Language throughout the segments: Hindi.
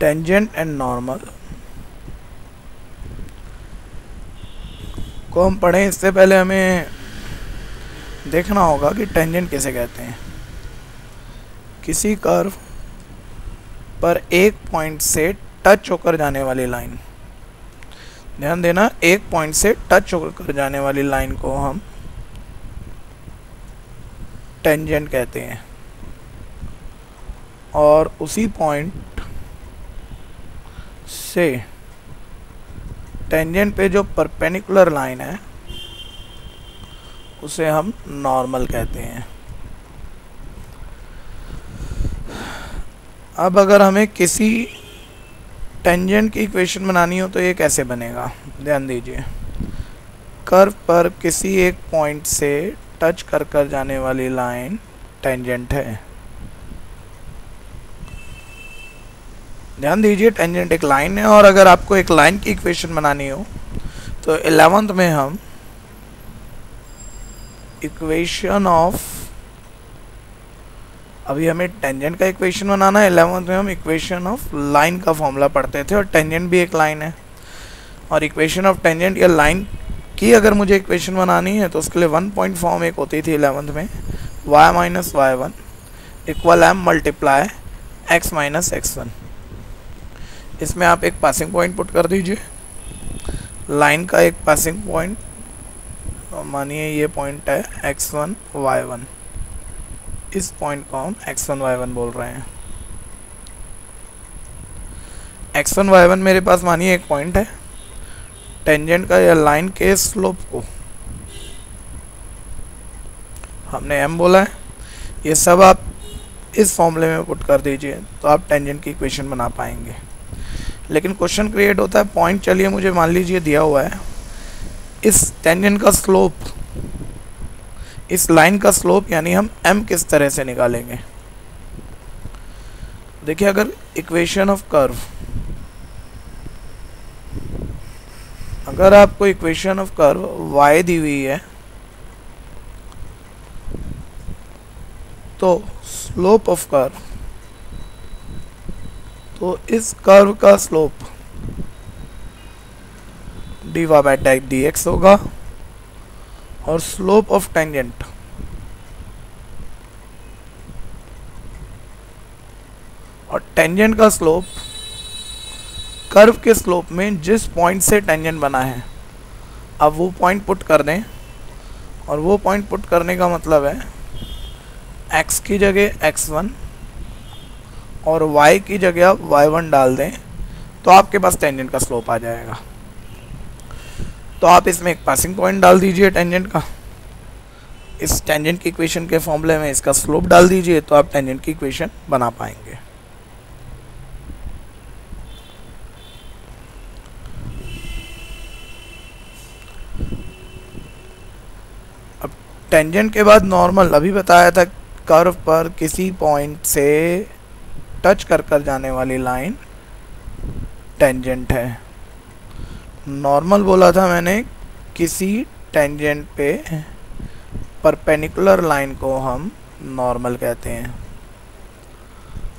टेंजेंट एंड नॉर्मल को हम पढ़ें इससे पहले हमें देखना होगा कि टेंजेंट किसे कहते हैं। किसी कर्व पर एक पॉइंट से टच होकर जाने वाली लाइन, ध्यान देना, एक पॉइंट से टच होकर जाने वाली लाइन को हम टेंजेंट कहते हैं। और उसी पॉइंट से टेंजेंट पे जो परपेंडिकुलर लाइन है उसे हम नॉर्मल कहते हैं। अब अगर हमें किसी टेंजेंट की इक्वेशन बनानी हो तो ये कैसे बनेगा, ध्यान दीजिए। कर्व पर किसी एक पॉइंट से टच कर जाने वाली लाइन टेंजेंट है। ध्यान दीजिए, टेंजेंट एक लाइन है, और अगर आपको एक लाइन की इक्वेशन बनानी हो तो 11th में हम इक्वेशन ऑफ, अभी हमें टेंजेंट का इक्वेशन बनाना है, 11th में हम इक्वेशन ऑफ लाइन का फॉर्मूला पढ़ते थे, और टेंजेंट भी एक लाइन है। और इक्वेशन ऑफ टेंजेंट या लाइन की अगर मुझे इक्वेशन बनानी है तो उसके लिए 1 पॉइंट फॉर्म एक होती थी 11th में, y minus y1 equal m multiply x minus x1। इसमें आप एक पासिंग पॉइंट पुट कर दीजिए, लाइन का एक पासिंग पॉइंट, मानिए ये पॉइंट है x1 y1, इस पॉइंट को हम x1 y1 बोल रहे हैं। x1 y1 मेरे पास मानिए एक पॉइंट है, टेंजेंट का या लाइन के स्लोप को हमने m बोला है। ये सब आप इस फॉर्मूले में पुट कर दीजिए तो आप टेंजेंट की इक्वेशन बना पाएंगे। लेकिन क्वेश्चन क्रिएट होता है, पॉइंट चलिए मुझे मान लीजिए दिया हुआ है, इस टेंजेंट का स्लोप, इस लाइन का स्लोप यानी हम m किस तरह से निकालेंगे। देखिए, अगर इक्वेशन ऑफ कर्व, अगर आपको इक्वेशन ऑफ कर्व y दी हुई है तो स्लोप ऑफ कर्व, तो इस कर्व का स्लोप dy बाय dx होगा, और स्लोप ऑफ टेंजेंट और टेंजेंट का स्लोप कर्व के स्लोप में जिस पॉइंट से टेंजेंट बना है, अब वो पॉइंट पुट कर दें, और वो पॉइंट पुट करने का मतलब है x की जगह x1 और y की जगह y1 डाल दें तो आपके पास टेंजेंट का स्लोप आ जाएगा। तो आप इसमें एक पासिंग पॉइंट डाल दीजिए टेंजेंट का, इस टेंजेंट की इक्वेशन के फॉर्मूले में इसका स्लोप डाल दीजिए तो आप टेंजेंट की इक्वेशन बना पाएंगे। अब टेंजेंट के बाद नॉर्मल, अभी बताया था कर्व पर किसी पॉइंट से टच कर जाने वाली लाइन टेंजेंट है। नॉर्मल बोला था मैंने, किसी टेंजेंट पे परपेंडिकुलर लाइन को हम नॉर्मल कहते हैं।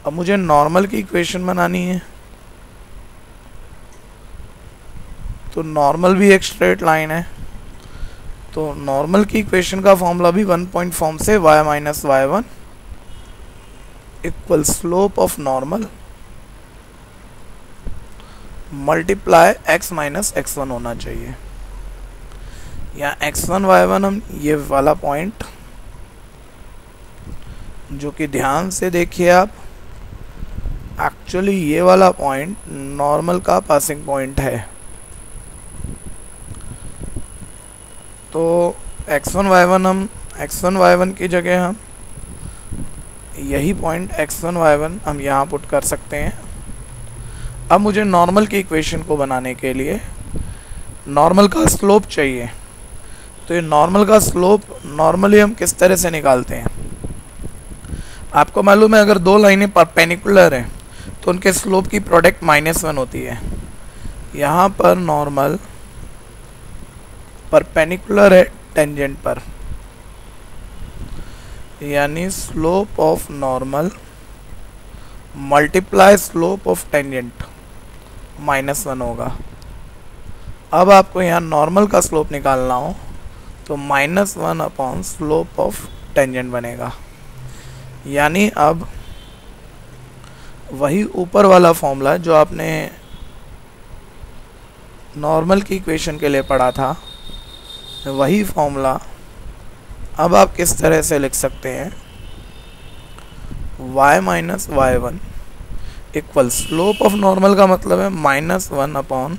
अब मुझे नॉर्मल की इक्वेशन बनानी है, तो नॉर्मल भी एक स्ट्रेट लाइन है, तो नॉर्मल की इक्वेशन का फॉर्मूला भी 1 पॉइंट फॉर्म से y minus y1 equal slope of normal multiply x minus x1 होना चाहिए। या x1 y1 हम ये वाला पॉइंट, जो कि ध्यान से देखिए आप, एक्चुअली ये वाला पॉइंट नॉर्मल का पासिंग पॉइंट है। तो x1 y1 हम x1 y1 की जगह हम यही पॉइंट x1 y1 हम यहाँ पुट कर सकते हैं। अब मुझे नॉर्मल की इक्वेशन को बनाने के लिए नॉर्मल का स्लोप चाहिए। तो ये नॉर्मल का स्लोप नॉर्मली हम किस तरह से निकालते हैं, आपको मालूम है, अगर दो लाइनें परपेंडिकुलर हैं तो उनके स्लोप की प्रोडक्ट -1 होती है। यहाँ पर नॉर्मल परपेंडिकुलर है टेंजेंट पर, यानी slope of normal multiply slope of tangent -1 होगा। अब आपको यहाँ नॉर्मल का स्लोप निकालना हो तो -1 अपॉन स्लोप ऑफ टेंजेंट बनेगा। यानी अब वही ऊपर वाला फॉर्मूला जो आपने नॉर्मल की इक्वेशन के लिए पढ़ा था, वही फॉर्मूला अब आप किस तरह से लिख सकते हैं, y minus y1 equal slope of normal का मतलब है -1 upon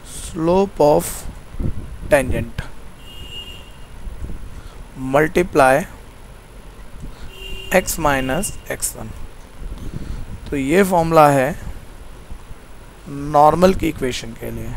slope of tangent multiply x minus x1। तो ये फॉर्मूला है नॉर्मल की इक्वेशन के लिए।